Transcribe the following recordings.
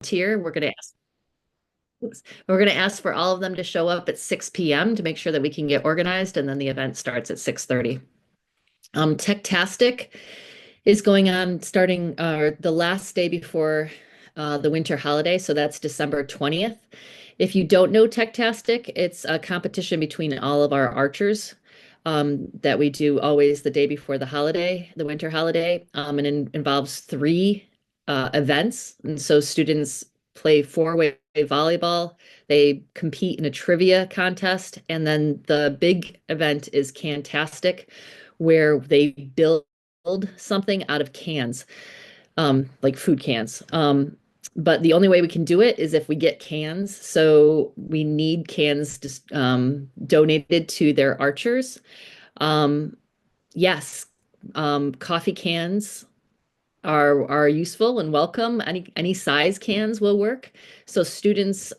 volunteer. We're going to ask for all of them to show up at 6 p.m. to make sure that we can get organized, and then the event starts at 6:30. Techtastic is going on starting the last day before the winter holiday, so that's December 20th. If you don't know Techtastic, it's a competition between all of our archers that we do always the day before the holiday, the winter holiday, and it involves three events. And so students play four-way volleyball, they compete in a trivia contest, and then the big event is Cantastic, where they build something out of cans, like food cans. But the only way we can do it is if we get cans. So we need cans just donated to their archers. Um, yes, coffee cans are useful and welcome. Any size cans will work. So students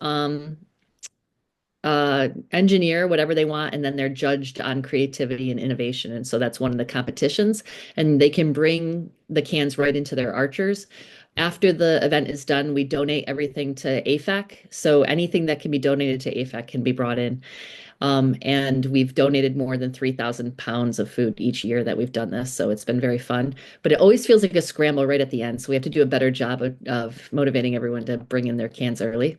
engineer whatever they want, and then they're judged on creativity and innovation. And so that's one of the competitions, and they can bring the cans right into their archers. After the event is done, we donate everything to AFAC. So anything that can be donated to AFAC can be brought in. And we've donated more than 3,000 pounds of food each year that we've done this. So it's been very fun, but it always feels like a scramble right at the end. So we have to do a better job of motivating everyone to bring in their cans early.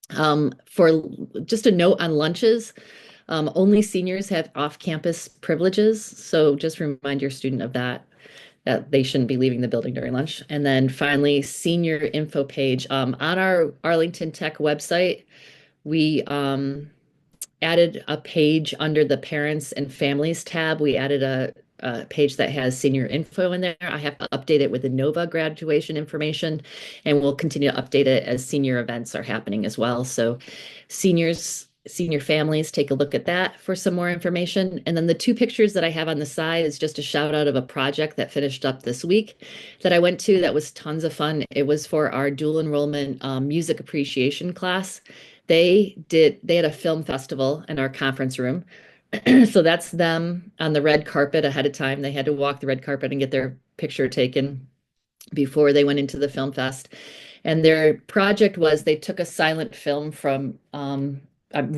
For just a note on lunches, only seniors have off-campus privileges. So just remind your student of that, that they shouldn't be leaving the building during lunch. And then finally, senior info page. On our Arlington Tech website, we added a page under the parents and families tab. We added a page that has senior info in there. I have to update it with the NOVA graduation information, and we'll continue to update it as senior events are happening as well. So senior families, take a look at that for some more information. And then the two pictures that I have on the side is just a shout out of a project that finished up this week that I went to that was tons of fun. It was for our dual enrollment music appreciation class. They had a film festival in our conference room. So that's them on the red carpet ahead of time. They had to walk the red carpet and get their picture taken before they went into the film fest. And their project was they took a silent film from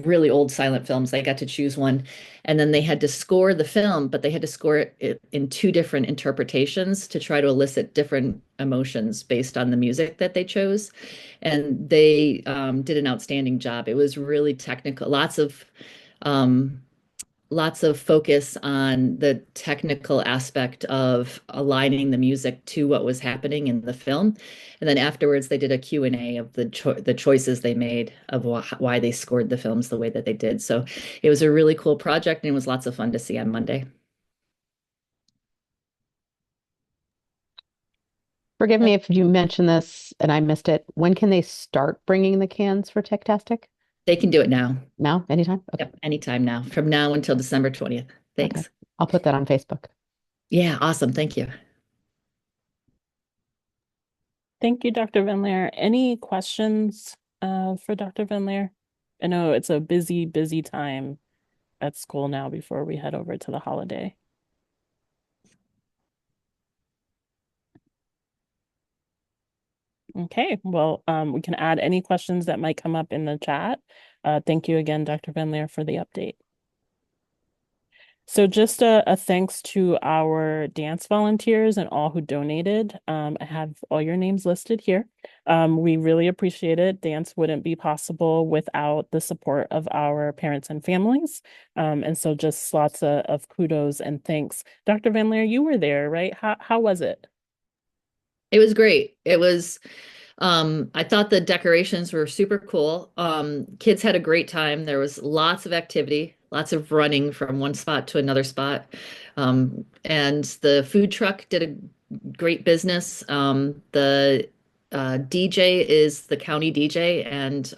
really old silent films. They got to choose one, and then they had to score the film, but they had to score it in two different interpretations to try to elicit different emotions based on the music that they chose. And they did an outstanding job. It was really technical, um, lots of focus on the technical aspect of aligning the music to what was happening in the film. And then afterwards, they did a Q&A of the choices they made of why they scored the films the way that they did. So it was a really cool project, and it was lots of fun to see on Monday. Forgive me if you mentioned this and I missed it. When can they start bringing the cans for Tectastic? They can do it now. Now? Anytime? Okay. Yep, anytime now, from now until December 20th. Okay. Thanks. I'll put that on Facebook. Yeah, awesome. Thank you. Thank you, Dr. Van Leer. Any questions for Dr. Van Leer? I know it's a busy, busy time at school now before we head over to the holiday. Okay, well, we can add any questions that might come up in the chat. Thank you again, Dr. Van Leer, for the update. So just a thanks to our dance volunteers and all who donated. I have all your names listed here. We really appreciate it. Dance wouldn't be possible without the support of our parents and families. And so just lots of kudos and thanks. Dr. Van Leer, you were there, right? How was it? It was great. I thought the decorations were super cool. Kids had a great time. There was lots of activity, lots of running from one spot to another spot. And the food truck did a great business. The DJ is the county DJ, and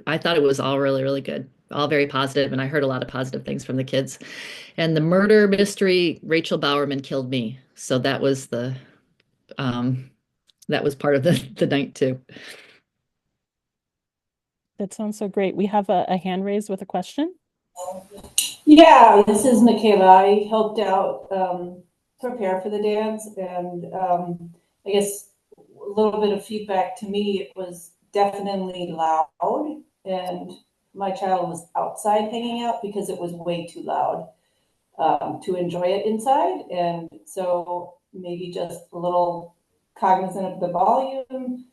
I thought it was all really, really good. All very positive, and I heard a lot of positive things from the kids. And the murder mystery, Rachel Bowerman killed me. So um, that was part of the night too. That sounds so great. We have a hand raised with a question. Yeah, this is Michaela. I helped out prepare for the dance, and I guess little bit of feedback to me, it was definitely loud, and my child was outside hanging out because it was way too loud to enjoy it inside. And so maybe just a little cognizant of the volume.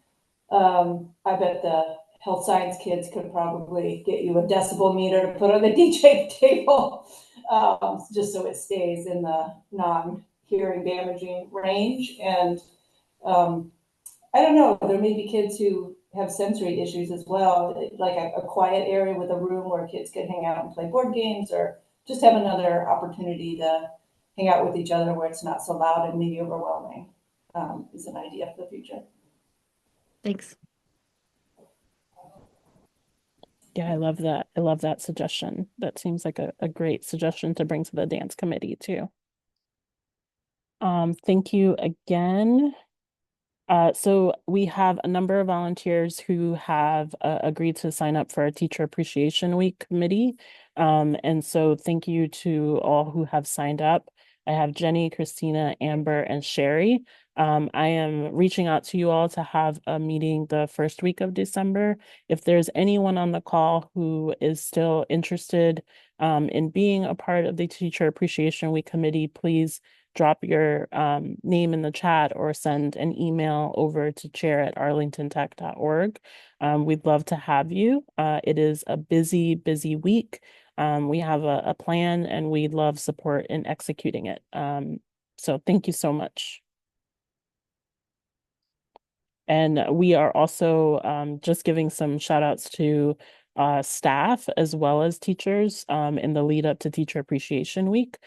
I bet the health science kids could probably get you a decibel meter to put on the DJ table, just so it stays in the non-hearing damaging range. And I don't know, there may be kids who have sensory issues as well, like a quiet area with a room where kids can hang out and play board games, or just have another opportunity to hang out with each other where it's not so loud and maybe overwhelming, is an idea for the future. Thanks. Yeah, I love that. I love that suggestion. That seems like a great suggestion to bring to the dance committee too. Thank you again. So we have a number of volunteers who have agreed to sign up for our Teacher Appreciation Week committee. And so thank you to all who have signed up. I have Jenny, Christina, Amber, and Sherry. I am reaching out to you all to have a meeting the first week of December. If there's anyone on the call who is still interested in being a part of the Teacher Appreciation Week committee, please drop your name in the chat or send an email over to chair@arlingtontech.org. We'd love to have you. It is a busy, busy week. We have a plan and we'd love support in executing it. So thank you so much. And we are also just giving some shout outs to staff as well as teachers in the lead up to Teacher Appreciation Week.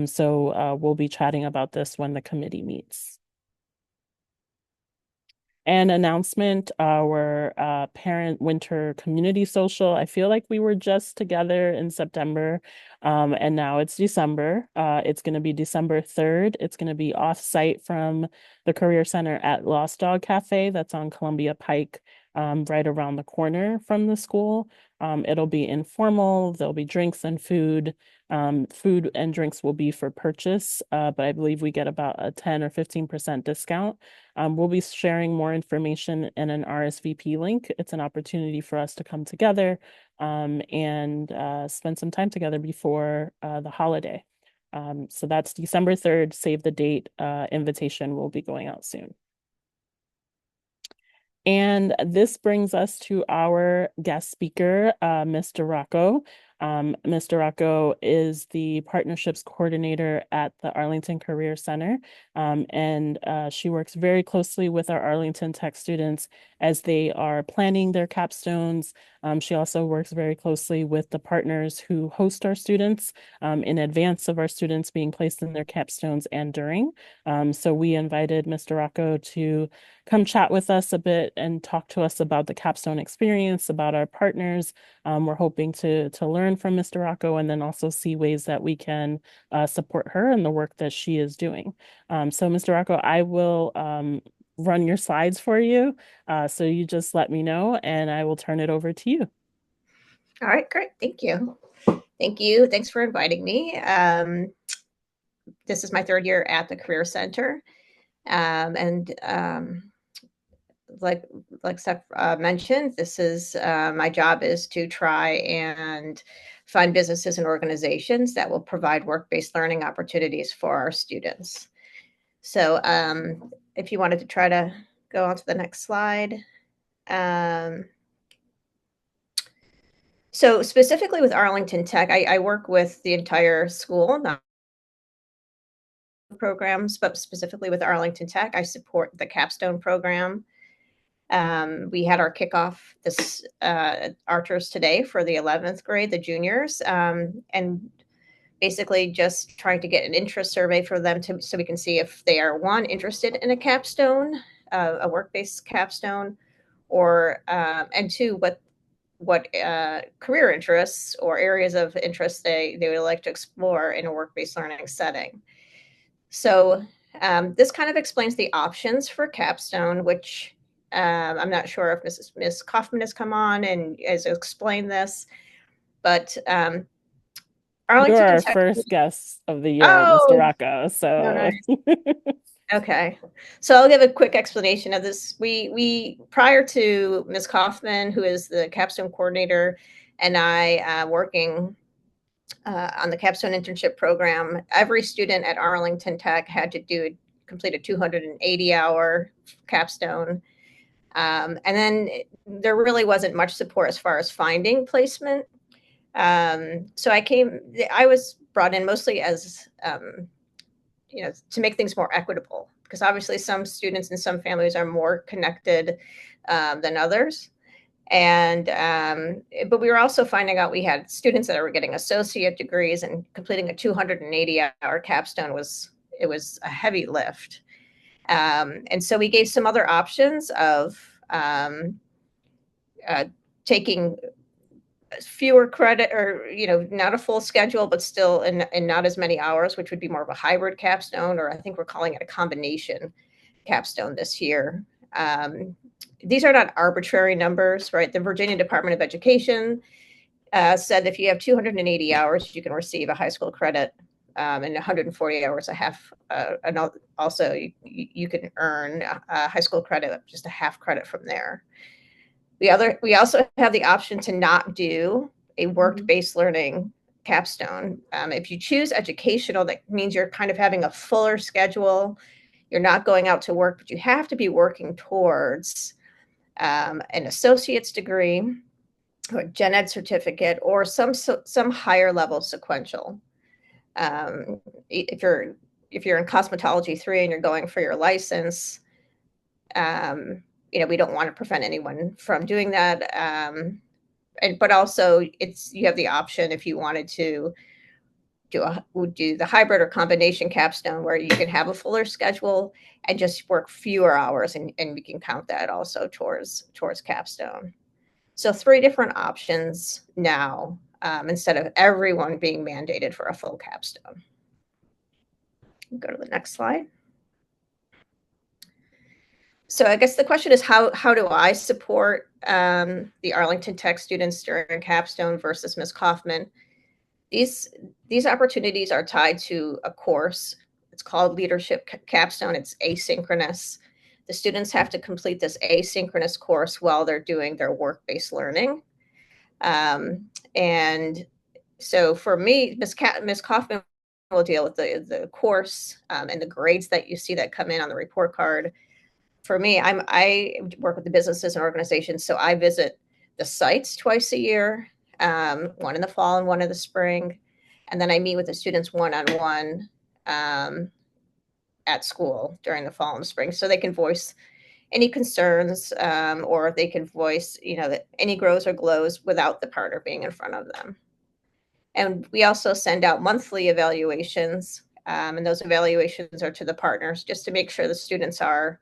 So we'll be chatting about this when the committee meets. An announcement, our parent winter community social. I feel like we were just together in September, and now it's December. It's going to be December 3rd. It's going to be off-site from the Career Center at Lost Dog Cafe. That's on Columbia Pike, right around the corner from the school. It'll be informal. There'll be drinks and food. Food and drinks will be for purchase, but I believe we get about a 10 or 15% discount. We'll be sharing more information in an RSVP link. It's an opportunity for us to come together and spend some time together before the holiday. So that's December 3rd. Save the date. Invitation will be going out soon. And this brings us to our guest speaker, Mr. Rocco. Mr. Rocco is the partnerships coordinator at the Arlington Career Center, and she works very closely with our Arlington Tech students as they are planning their capstones. She also works very closely with the partners who host our students in advance of our students being placed in their capstones and during. So we invited Mr. Rocco to come chat with us a bit and talk to us about the capstone experience, about our partners. We're hoping to learn from Mr. Rocco and then also see ways that we can support her in the work that she is doing. So Mr. Rocco, I will run your slides for you. So you just let me know and I will turn it over to you. All right, great. Thank you. Thank you. Thanks for inviting me. This is my third year at the Career Center. Like Steph mentioned, this is my job is to try and find businesses and organizations that will provide work-based learning opportunities for our students. So if you wanted to try to go on to the next slide. So specifically with Arlington Tech, I work with the entire school, not programs, but specifically with Arlington Tech, I support the capstone program. We had our kickoff this Archers today for the 11th grade, the juniors, and basically just trying to get an interest survey for them so we can see if they are, one, interested in a capstone, a work-based capstone, or and two, what career interests or areas of interest they would like to explore in a work-based learning setting. So this kind of explains the options for capstone, which I'm not sure if Ms. Kaufman has come on and has explained this, but You're our first guest of the year, Mr. Rocco. So nice. Okay, so I'll give a quick explanation of this. We prior to Ms. Kaufman, who is the capstone coordinator, and I working on the capstone internship program, every student at Arlington Tech had to complete a 280-hour capstone. And then there really wasn't much support as far as finding placement. So I was brought in mostly as, to make things more equitable, because obviously some students and some families are more connected than others. And but we were also finding out we had students that were getting associate degrees, and completing a 280-hour capstone was a heavy lift. And so we gave some other options of taking fewer credit, or not a full schedule, but still and not as many hours, which would be more of a hybrid capstone, or I think we're calling it a combination capstone this year. These are not arbitrary numbers, right? The Virginia Department of Education said if you have 280 hours, you can receive a high school credit, and 140 hours a half. And also, you can earn a high school credit, just a half credit from there. We also have the option to not do a work-based learning capstone. If you choose educational, that means you're kind of having a fuller schedule. You're not going out to work, but you have to be working towards an associate's degree, or a gen ed certificate, or some higher level sequential. If you're in cosmetology 3 and you're going for your license, we don't want to prevent anyone from doing that. But also you have the option, if you wanted to do the hybrid or combination capstone, where you can have a fuller schedule and just work fewer hours, and we can count that also towards capstone. So 3 different options now, instead of everyone being mandated for a full capstone. Go to the next slide. So I guess the question is, how do I support the Arlington Tech students during capstone versus Ms. Kaufman? These opportunities are tied to a course. It's called Leadership Capstone. It's asynchronous. The students have to complete this asynchronous course while they're doing their work-based learning. And so for me, Ms. Kaufman will deal with the course and the grades that you see that come in on the report card. For me, I work with the businesses and organizations, so I visit the sites twice a year, one in the fall and one in the spring, and then I meet with the students one-on-one at school during the fall and spring, so they can voice any concerns, or they can voice, any grows or glows without the partner being in front of them. And we also send out monthly evaluations, and those evaluations are to the partners, just to make sure the students are.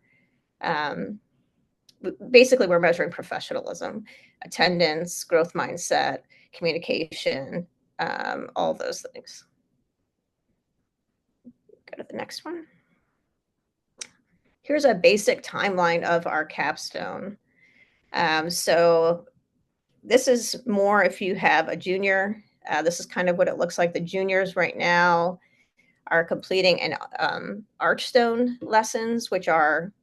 Basically, we're measuring professionalism, attendance, growth mindset, communication, all those things. Go to the next one. Here's a basic timeline of our capstone. So this is more if you have a junior. This is kind of what it looks like. The juniors right now are completing an Archstone lessons, which are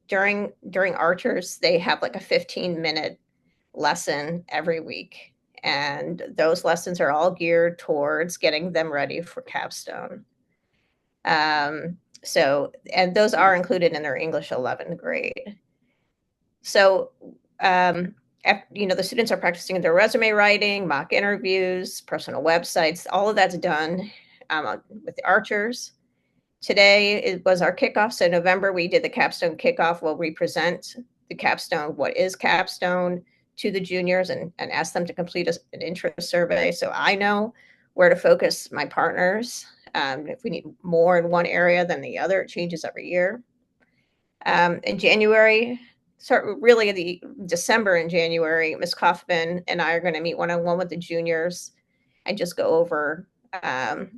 during Archers, they have like a 15-minute lesson every week. And those lessons are all geared towards getting them ready for capstone. So, and those are included in their English 11th grade. So, the students are practicing their resume writing, mock interviews, personal websites. All of that's done with the Archers. Today was our kickoff. So November, we did the capstone kickoff. We'll represent the capstone, what is capstone, to the juniors, and ask them to complete an interest survey, so I know where to focus my partners. If we need more in one area than the other, it changes every year. In January, really the December and January, Ms. Kaufman and I are going to meet one-on-one with the juniors and just go over,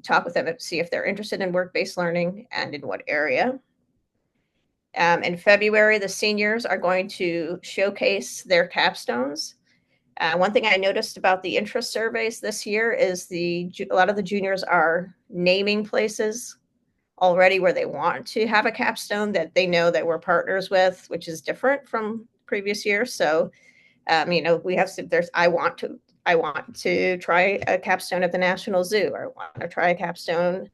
talk with them and see if they're interested in work-based learning and in what area. In February, the seniors are going to showcase their capstones. One thing I noticed about the interest surveys this year is a lot of the juniors are naming places already where they want to have a capstone that they know that we're partners with, which is different from previous years. So, you know, we have there's I want to try a capstone at the National Zoo, or I want to try a capstone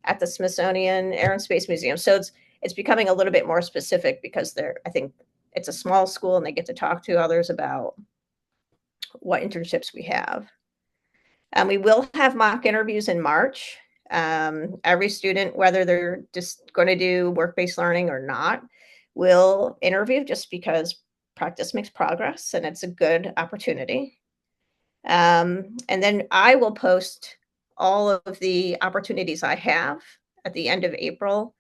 at the Smithsonian Air and Space Museum. So it's becoming a little bit more specific because I think it's a small school and they get to talk to others about what internships we have. We will have mock interviews in March. Every student, whether they're just going to do work-based learning or not, will interview, just because practice makes progress and it's a good opportunity. And then I will post all of the opportunities I have at the end of April,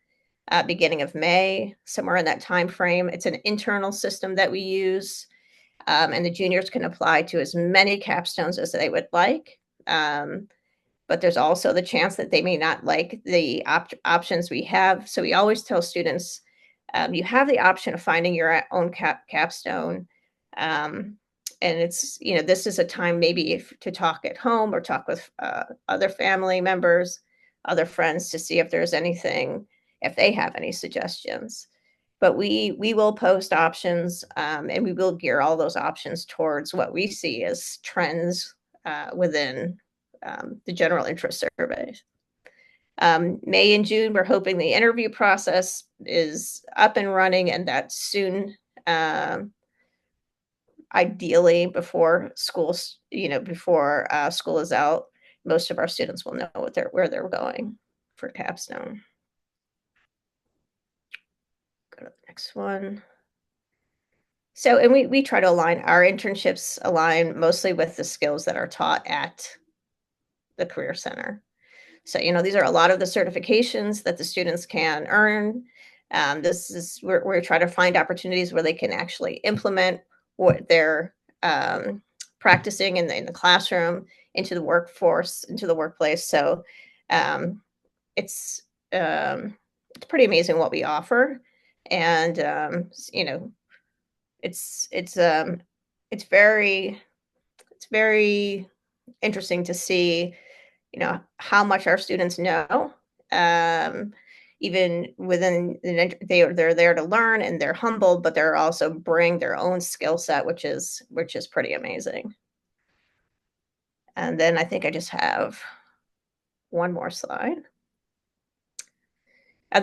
beginning of May, somewhere in that time frame. It's an internal system that we use, and the juniors can apply to as many capstones as they would like. But there's also the chance that they may not like the options we have. So we always tell students, you have the option of finding your own capstone. And it's, you know, this is a time maybe to talk at home or talk with other family members, other friends, to see if there's anything, if they have any suggestions. But we will post options, and we will gear all those options towards what we see as trends within the general interest surveys. May and June, we're hoping the interview process is up and running, and that soon, ideally before schools, you know, before school is out, most of our students will know where they're going for capstone. Go to the next one. So, and we try to align our internships mostly with the skills that are taught at the Career Center. So, you know, these are a lot of the certifications that the students can earn. This is we're trying to find opportunities where they can actually implement what they're practicing in the classroom into the workforce, into the workplace. So it's pretty amazing what we offer, and you know, it's very interesting to see, you know, how much our students know. Even within they're there to learn, and they're humble, but they're also bring their own skill set, which is pretty amazing. And then I think I just have one more slide.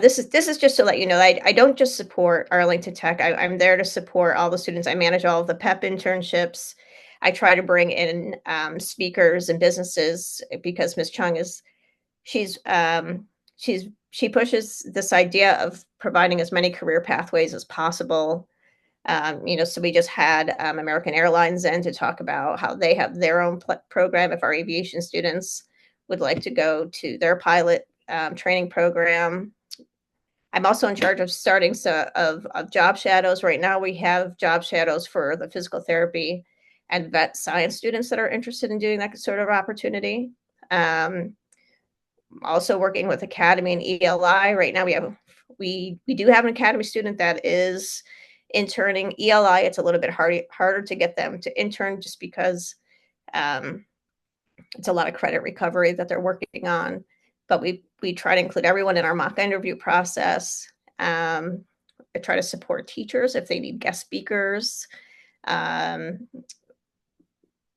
This is just to let you know, I don't just support Arlington Tech. I'm there to support all the students. I manage all of the PEP internships. I try to bring in speakers and businesses, because Ms. Chung she pushes this idea of providing as many career pathways as possible. You know, so we just had American Airlines in to talk about how they have their own program if our aviation students would like to go to their pilot training program. I'm also in charge of starting of job shadows. Right now we have job shadows for the physical therapy and vet science students that are interested in doing that sort of opportunity. Also working with Academy and ELI. Right now we do have an Academy student that is interning. ELI, it's a little bit harder to get them to intern, just because it's a lot of credit recovery that they're working on. But we try to include everyone in our mock interview process. I try to support teachers if they need guest speakers. I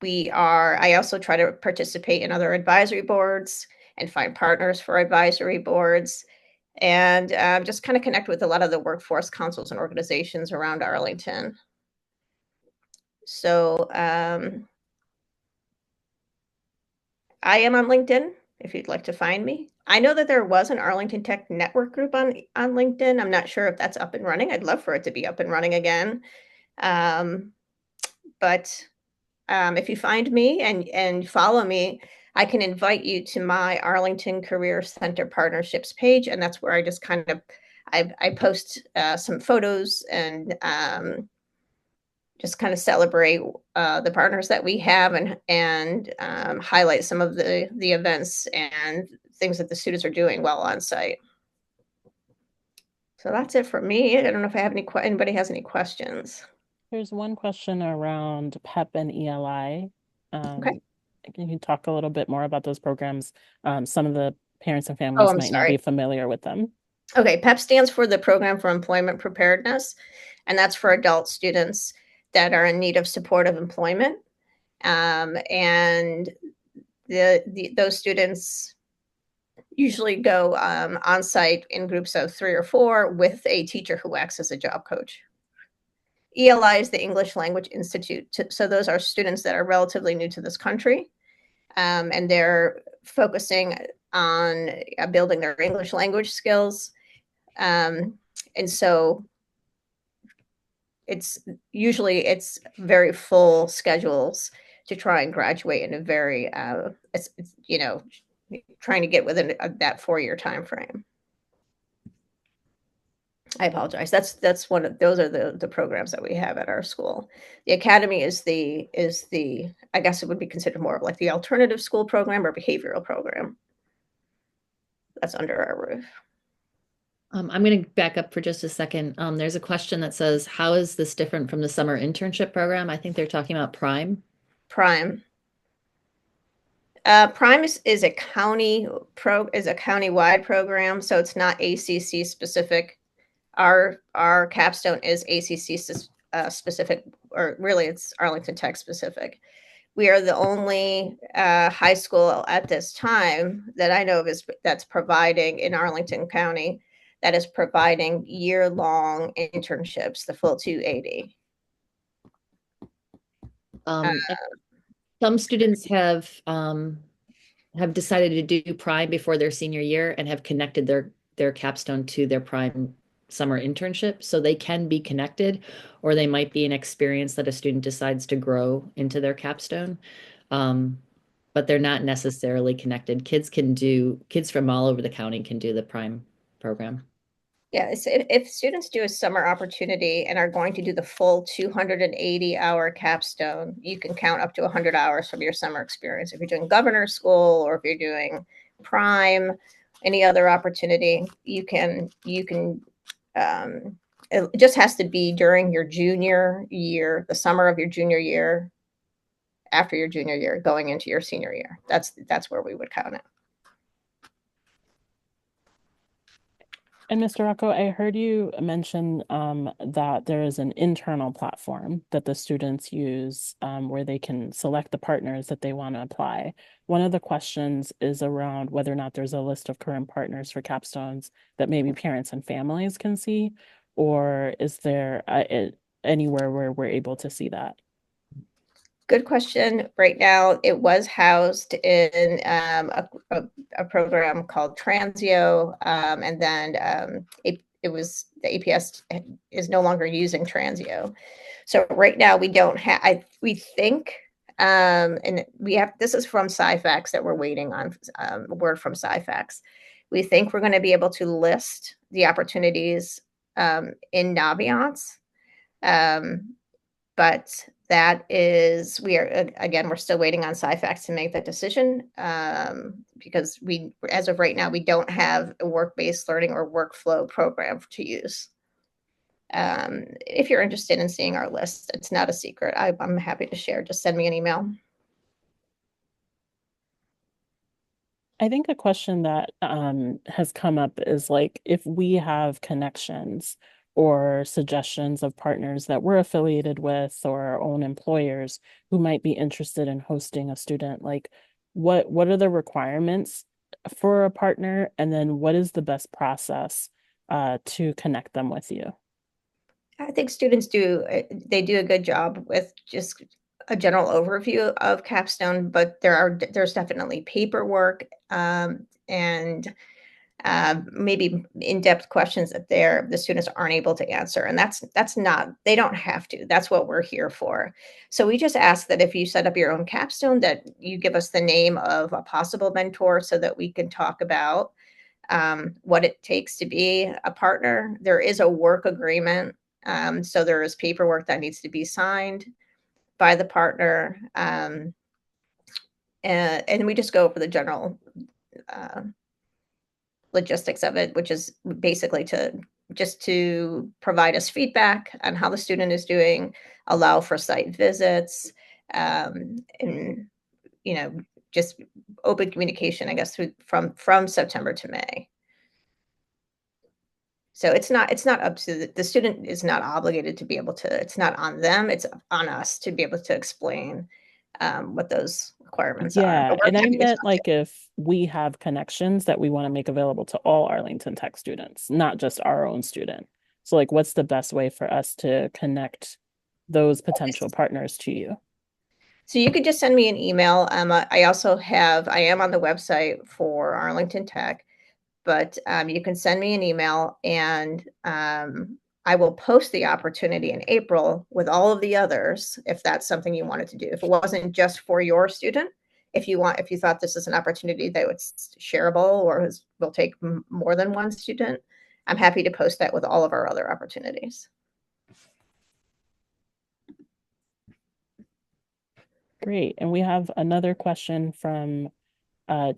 also try to participate in other advisory boards and find partners for advisory boards, and just kind of connect with a lot of the workforce councils and organizations around Arlington. So I am on LinkedIn if you'd like to find me. I know that there was an Arlington Tech network group on LinkedIn. I'm not sure if that's up and running. I'd love for it to be up and running again. But if you find me and follow me, I can invite you to my Arlington Career Center partnerships page. And that's where I just kind of, I post some photos and just kind of celebrate the partners that we have, and highlight some of the events and things that the students are doing while on site. So that's it for me. I don't know if I have anybody has any questions. There's one question around PEP and ELI. Okay. Can you talk a little bit more about those programs? Some of the parents and Oh, families I'm might not be sorry. familiar with them. Okay, PEP stands for the Program for Employment Preparedness, and that's for adult students that are in need of supportive employment. And those students usually go on site in groups of 3 or 4 with a teacher who acts as a job coach. ELI is the English Language Institute. So those are students that are relatively new to this country, and they're focusing on building their English language skills. And so it's very full schedules to try and graduate in a very it's trying to get within that 4-year time frame. I apologize. That's one of those are the programs that we have at our school. The academy is the I guess it would be considered more of like the alternative school program or behavioral program that's under our roof. I'm going to back up for just a second. There's a question that says, how is this different from the summer internship program? I think they're talking about Prime. Prime. Prime is a county-wide program, so it's not ACC specific. Our capstone is ACC specific, or really it's Arlington Tech specific. We are the only high school at this time that I know of that's providing in Arlington County that is providing year-long internships, the full 280. Some students have decided to do Prime before their senior year and have connected their capstone to their Prime summer internship. So they can be connected, or they might be an experience that a student decides to grow into their capstone. But they're not necessarily connected. Kids from all over the county can do the Prime program. Yeah, if students do a summer opportunity and are going to do the full 280-hour capstone, you can count up to 100 hours from your summer experience. If you're doing governor's school or if you're doing Prime, any other opportunity, you can. It just has to be during your junior year, the summer of your junior year, after your junior year, going into your senior year. That's where we would count it. And Mr. Rocco, I heard you mention that there is an internal platform that the students use where they can select the partners that they want to apply. One of the questions is around whether or not there's a list of current partners for capstones that maybe parents and families can see, or is there anywhere where we're able to see that? Good question. Right now, it was housed in a program called Transio, and then it was the APS is no longer using Transio. So right now, we don't have. We think, and we have. This is from Sci-Fax that we're waiting on word from Sci-Fax. We think we're going to be able to list the opportunities in Naviance. But that is, we're still waiting on Sci-Fax to make that decision because as of right now, we don't have a work-based learning or workflow program to use. If you're interested in seeing our list, it's not a secret. I'm happy to share. Just send me an email. I think a question that has come up is like if we have connections or suggestions of partners that we're affiliated with or our own employers who might be interested in hosting a student, like what are the requirements for a partner, and then what is the best process to connect them with you? I think students do a good job with just a general overview of capstone, but there's definitely paperwork and maybe in-depth questions that the students aren't able to answer, and that's not, they don't have to. That's what we're here for. So we just ask that if you set up your own capstone, that you give us the name of a possible mentor so that we can talk about what it takes to be a partner. There is a work agreement. So there is paperwork that needs to be signed by the partner. And we just go over the general logistics of it, which is basically to provide us feedback on how the student is doing, allow for site visits, and just open communication, I guess, from September to May. So it's not up to the student is not obligated to be able to, it's not on them, it's on us to be able to explain what those requirements are. Yeah, But we're and I happy to meant talk to like if we have connections that we want to make available to all Arlington Tech students, not just our own student. So like what's the best way for us to connect those potential partners to you? So you could just send me an email. I am on the website for Arlington Tech, but you can send me an email and I will post the opportunity in April with all of the others if that's something you wanted to do. If it wasn't just for your student, if you thought this is an opportunity that was shareable or will take more than one student, I'm happy to post that with all of our other opportunities. Great. And we have another question from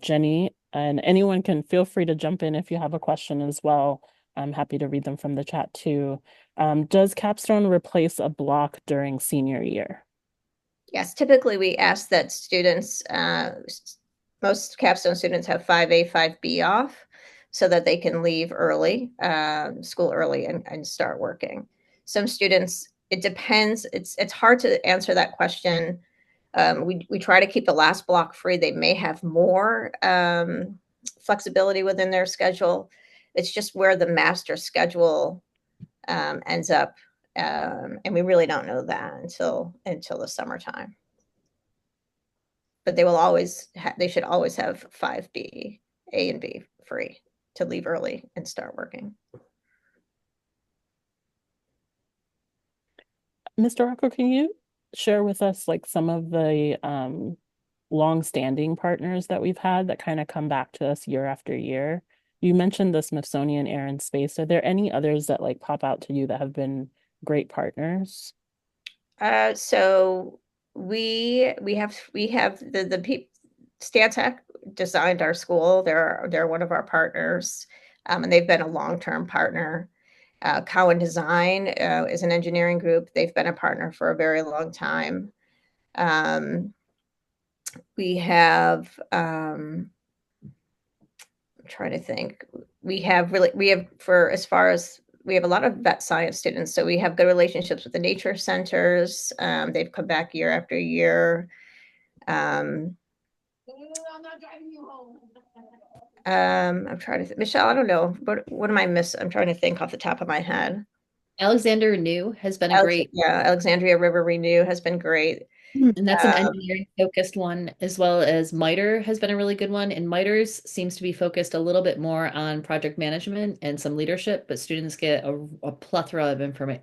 Jenny, and anyone can feel free to jump in if you have a question as well. I'm happy to read them from the chat too. Does capstone replace a block during senior year? Yes, typically we ask that students, most capstone students have 5A, 5B off so that they can leave early, school early and start working. Some students, it depends. It's hard to answer that question. We try to keep the last block free. They may have more flexibility within their schedule. It's just where the master schedule ends up. And we really don't know that until the summertime. But they should always have 5B, A and B free to leave early and start working. Mr. Rocco, can you share with us like some of the long-standing partners that we've had that kind of come back to us year after year? You mentioned the Smithsonian Air and Space. Are there any others that like pop out to you that have been great partners? So we have the Stantec designed our school. They're one of our partners, and they've been a long-term partner. Cowan Design is an engineering group. They've been a partner for a very long time. We have I'm trying to think. We have a lot of vet science students, so we have good relationships with the nature centers. They've come back year after year. I'm trying to Michelle, I don't know. What am I missing? I'm trying to think off the top of my head. Alexander New has been a great, Alexandria River Renew has been great. and that's an engineering focused one, as well as MITRE has been a really good one. And MITRE's seems to be focused a little bit more on project management and some leadership, but students get a plethora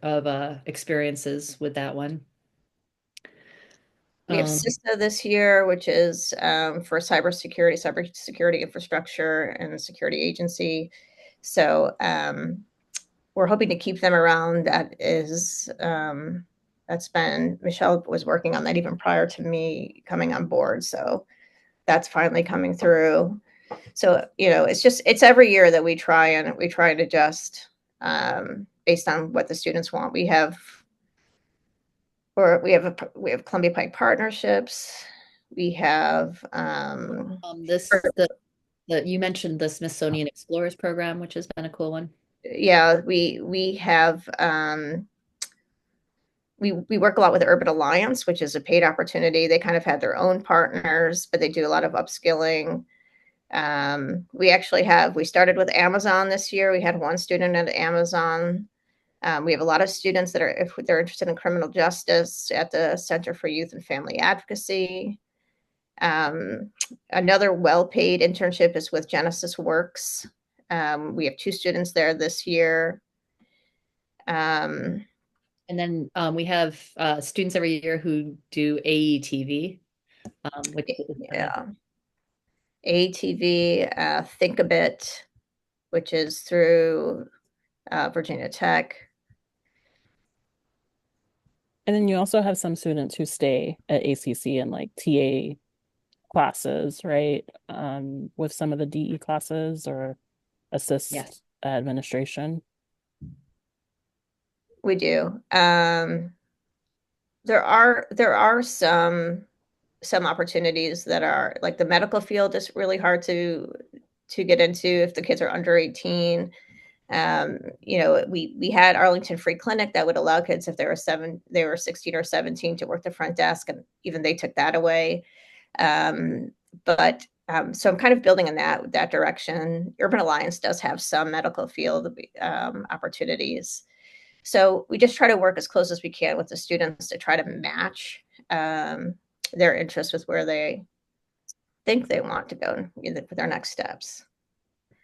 of experiences with that one. We have CISA this year, which is for cybersecurity infrastructure and security agency. So we're hoping to keep them around. Michelle was working on that even prior to me coming on board. So that's finally coming through. So, it's every year that we try and adjust based on what the students want. We have Columbia Pike partnerships. We have you mentioned the Smithsonian Explorers program, which has been a cool one. Yeah, we have we work a lot with Urban Alliance, which is a paid opportunity. They kind of have their own partners, but they do a lot of upskilling. We started with Amazon this year. We had one student at Amazon. We have a lot of students that if they're interested in criminal justice at the Center for Youth and Family Advocacy. Another well-paid internship is with Genesis Works. We have 2 students there this year. And then we have students every year who do AETV, which ATV, Think a Bit, which is through Virginia Tech. And then you also have some students who stay at ACC and like TA classes, right? With some of the DE classes or assist administration. We do. There are some some opportunities that are like the medical field is really hard to get into if the kids are under 18. You know, we had Arlington Free Clinic that would allow kids if they were 16 or 17 to work the front desk, and even they took that away. So I'm kind of building in that direction. Urban Alliance does have some medical field opportunities. So we just try to work as close as we can with the students to try to match their interests with where they think they want to go for their next steps.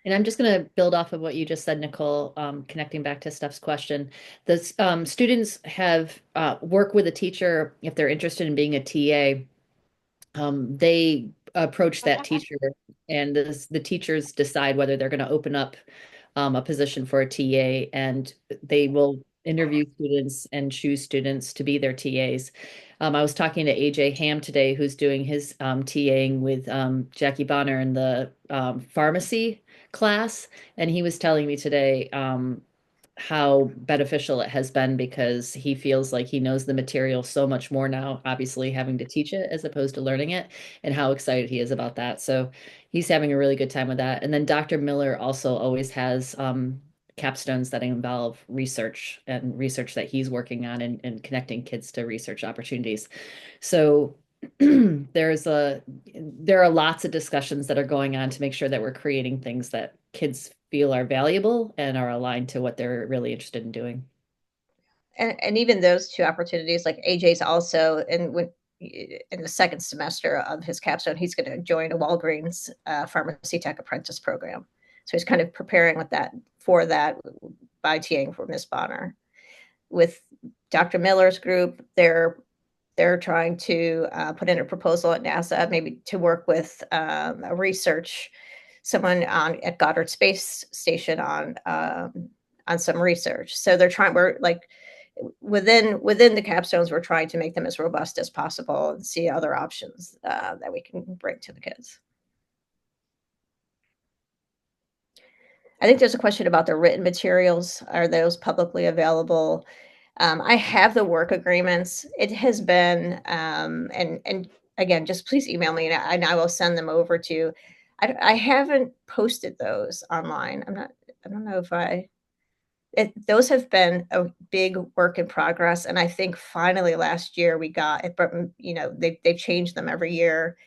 And I'm just going to build off of what you just said, Nicole, connecting back to Steph's question. The students have work with a teacher if they're interested in being a TA. They approach that teacher, and the teachers decide whether they're going to open up a position for a TA, and they will interview students and choose students to be their TAs. I was talking to AJ Ham today, who's doing his TAing with Jackie Bonner in the pharmacy class, and he was telling me today how beneficial it has been because he feels like he knows the material so much more now, obviously having to teach it as opposed to learning it, and how excited he is about that. So he's having a really good time with that. And then Dr. Miller also always has capstones that involve research and research that he's working on and connecting kids to research opportunities. So there are lots of discussions that are going on to make sure that we're creating things that kids feel are valuable and are aligned to what they're really interested in doing. And even those two opportunities, like AJ's also in the second semester of his capstone, he's going to join a Walgreens pharmacy tech apprentice program. So he's kind of preparing for that by TAing for Miss Bonner. With Dr. Miller's group, they're trying to put in a proposal at NASA, maybe to work with someone at Goddard Space Station on some research. So we're like within the capstones, we're trying to make them as robust as possible and see other options that we can bring to the kids. I think there's a question about the written materials. Are those publicly available? I have the work agreements. It has been, and again, just please email me and I will send them over to you. I haven't posted those online. I don't know if those have been a big work in progress. And I think finally last year we got it, but you know, they've changed them every year,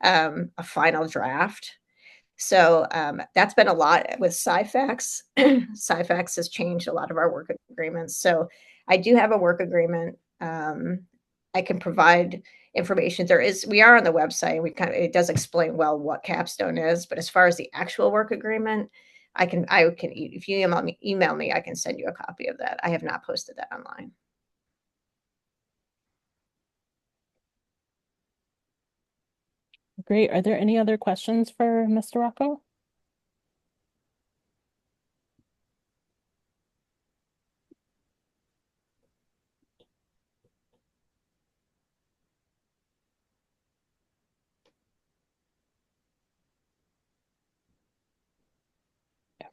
a final draft. So that's been a lot with SciFax. SciFax has changed a lot of our work agreements. So I do have a work agreement. I can provide information. We are on the website. It does explain well what capstone is, but as far as the actual work agreement, I can, if you email me, I can send you a copy of that. I have not posted that online. Great. Are there any other questions for Mr. Rocco?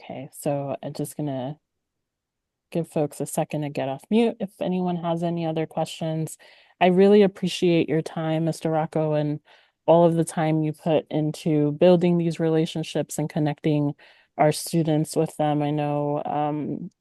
Okay, so I'm just gonna give folks a second to get off mute if anyone has any other questions. I really appreciate your time, Mr. Rocco, and all of the time you put into building these relationships and connecting our students with them. I know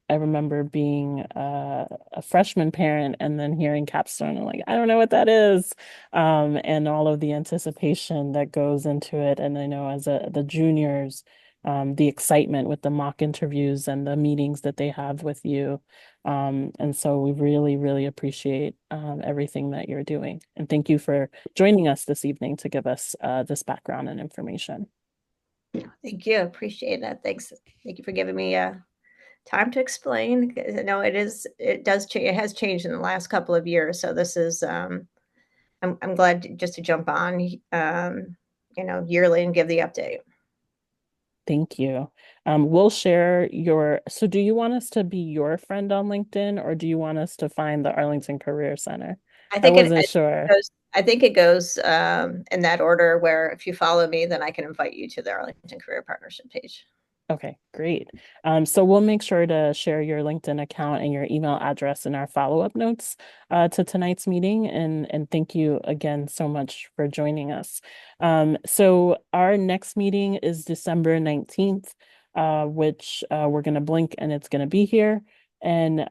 I remember being a freshman parent and then hearing capstone and like, I don't know what that is, and all of the anticipation that goes into it. And I know as the juniors, the excitement with the mock interviews and the meetings that they have with you. And so we really, really appreciate everything that you're doing. And thank you for joining us this evening to give us this background and information. Thank you. Appreciate that. Thanks. Thank you for giving me time to explain. I know it has changed in the last couple of years. So this is, I'm glad just to jump on, yearly and give the update. Thank you. We'll share so do you want us to be your friend on LinkedIn or do you want us to find the Arlington Career Center? I wasn't sure. I think it goes in that order where if you follow me, then I can invite you to the Arlington Career Partnership page. Okay, great. So we'll make sure to share your LinkedIn account and your email address in our follow-up notes to tonight's meeting. And thank you again so much for joining us. So our next meeting is December 19th, which we're going to blink and it's going to be here. And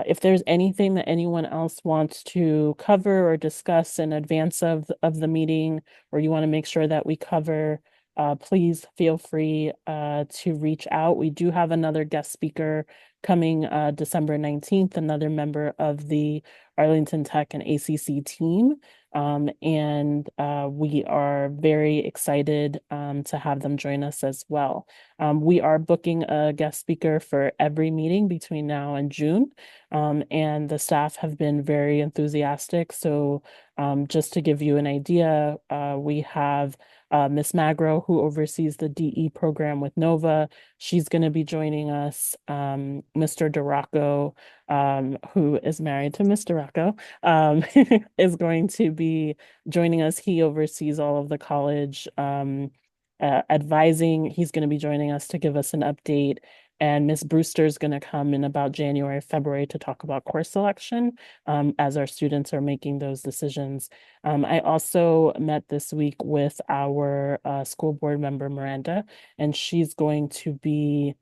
if there's anything that anyone else wants to cover or discuss in advance of the meeting, or you want to make sure that we cover, please feel free to reach out. We do have another guest speaker coming December 19th, another member of the Arlington Tech and ACC team. And we are very excited to have them join us as well. We are booking a guest speaker for every meeting between now and June. And the staff have been very enthusiastic. So just to give you an idea, we have Miss Magro, who oversees the DE program with NOVA. She's going to be joining us. Mr. Duraco, who is married to Mr. Rocco, is going to be joining us. He oversees all of the college advising. He's going to be joining us to give us an update. And Miss Brewster is going to come in about January, February to talk about course selection as our students are making those decisions. I also met this week with our school board member, Miranda, and she's going to be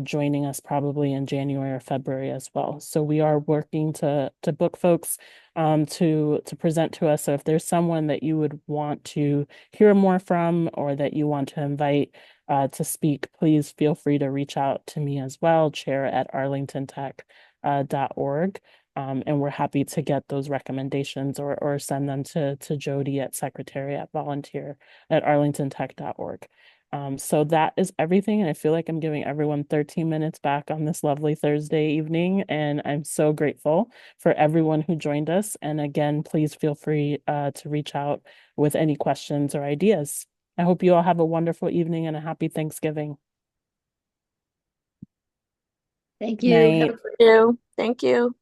joining us probably in January or February as well. So we are working to book folks to present to us. So if there's someone that you would want to hear more from or that you want to invite to speak, please feel free to reach out to me as well, chair@arlingtontech.org. And we're happy to get those recommendations or send them to Jody at secretary@volunteer@arlingtontech.org. So that is everything. And I feel like I'm giving everyone 13 minutes back on this lovely Thursday evening. And I'm so grateful for everyone who joined us. And again, please feel free to reach out with any questions or ideas. I hope you all have a wonderful evening and a happy Thanksgiving. Thank Good you. night. Thank you. Thank you.